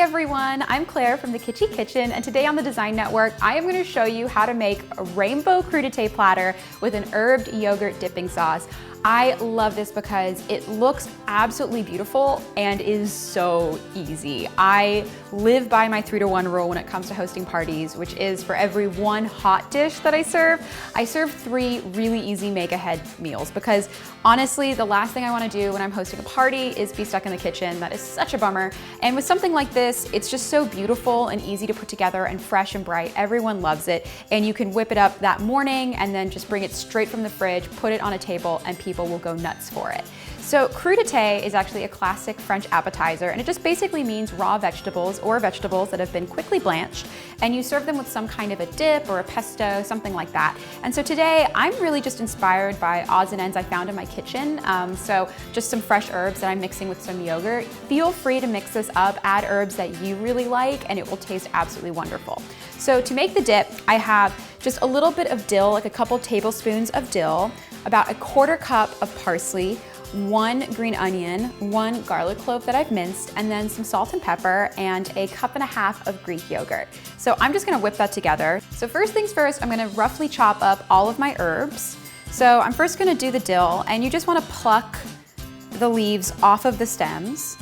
everyone, I'm Claire from the Kitchy Kitchen, and today on the Design Network, I am going to show you how to make a rainbow crudité platter with an herbed yogurt dipping sauce. I love this because it looks absolutely beautiful and is so easy. I live by my 3-to-1 rule when it comes to hosting parties, which is for every one hot dish that I serve 3 really easy make-ahead meals, because honestly, the last thing I want to do when I'm hosting a party is be stuck in the kitchen. That is such a bummer. And with something like this, it's just so beautiful and easy to put together and fresh and bright. Everyone loves it. And you can whip it up that morning and then just bring it straight from the fridge, put it on a table, and people will go nuts for it. So crudité is actually a classic French appetizer, and it just basically means raw vegetables or vegetables that have been quickly blanched, and you serve them with some kind of a dip or a pesto, something like that. And so today I'm really just inspired by odds and ends I found in my kitchen. So just some fresh herbs that I'm mixing with some yogurt. Feel free to mix this up, add herbs that you really like, and it will taste absolutely wonderful. So to make the dip, I have just a little bit of dill, like a couple tablespoons of dill, about a 1/4 cup of parsley, 1 green onion, 1 garlic clove that I've minced, and then some salt and pepper, and a 1.5 cups of Greek yogurt. So I'm just gonna whip that together. So first things first, I'm gonna roughly chop up all of my herbs. So I'm first gonna do the dill, and you just wanna pluck the leaves off of the stems.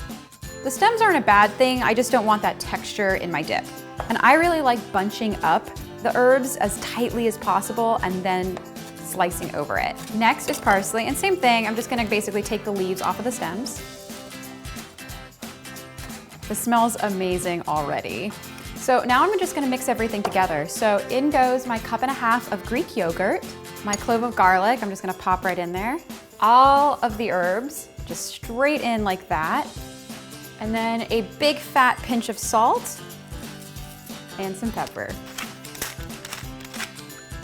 The stems aren't a bad thing, I just don't want that texture in my dip. And I really like bunching up the herbs as tightly as possible and then slicing over it. Next is parsley, and same thing, I'm just gonna basically take the leaves off of the stems. This smells amazing already. So now I'm just gonna mix everything together. So in goes my 1.5 cups of Greek yogurt, my clove of garlic, I'm just gonna pop right in there. All of the herbs, just straight in like that. And then a big fat pinch of salt and some pepper.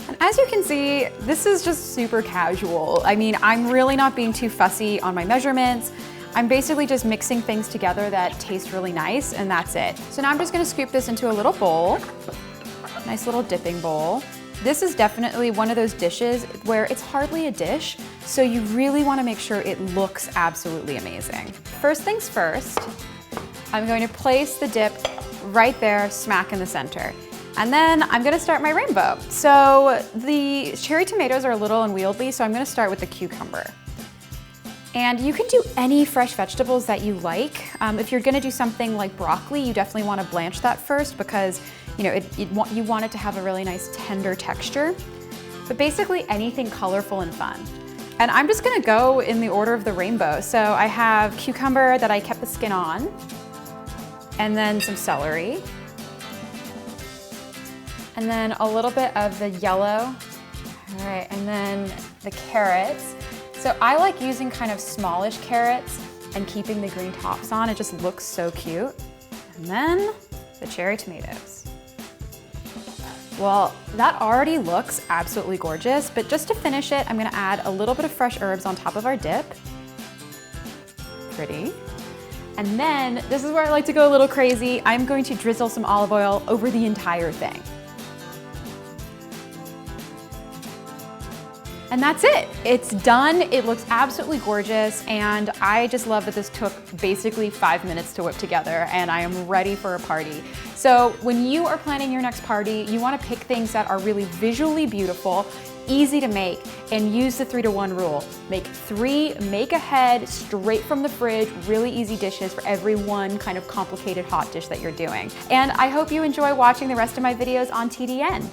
And as you can see, this is just super casual. I mean, I'm really not being too fussy on my measurements. I'm basically just mixing things together that taste really nice, and that's it. So now I'm just gonna scoop this into a little bowl, nice little dipping bowl. This is definitely one of those dishes where it's hardly a dish, so you really wanna make sure it looks absolutely amazing. First things first, I'm going to place the dip right there, smack in the center. And then I'm gonna start my rainbow. So the cherry tomatoes are a little unwieldy, so I'm gonna start with the cucumber. And you can do any fresh vegetables that you like. If you're gonna do something like broccoli, you definitely wanna blanch that first because you want it to have a really nice tender texture. But basically anything colorful and fun. And I'm just gonna go in the order of the rainbow. So I have cucumber that I kept the skin on, and then some celery, and then a little bit of the yellow. All right, and then the carrots. So I like using kind of smallish carrots and keeping the green tops on. It just looks so cute. And then the cherry tomatoes. Well, that already looks absolutely gorgeous, but just to finish it, I'm gonna add a little bit of fresh herbs on top of our dip. Pretty. And then, this is where I like to go a little crazy. I'm going to drizzle some olive oil over the entire thing. And that's it. It's done. It looks absolutely gorgeous, and I just love that this took basically 5 minutes to whip together, and I am ready for a party. So when you are planning your next party, you want to pick things that are really visually beautiful, easy to make, and use the 3-to-1 rule. Make 3 make-ahead, straight from the fridge, really easy dishes for every one kind of complicated hot dish that you're doing. And I hope you enjoy watching the rest of my videos on TDN.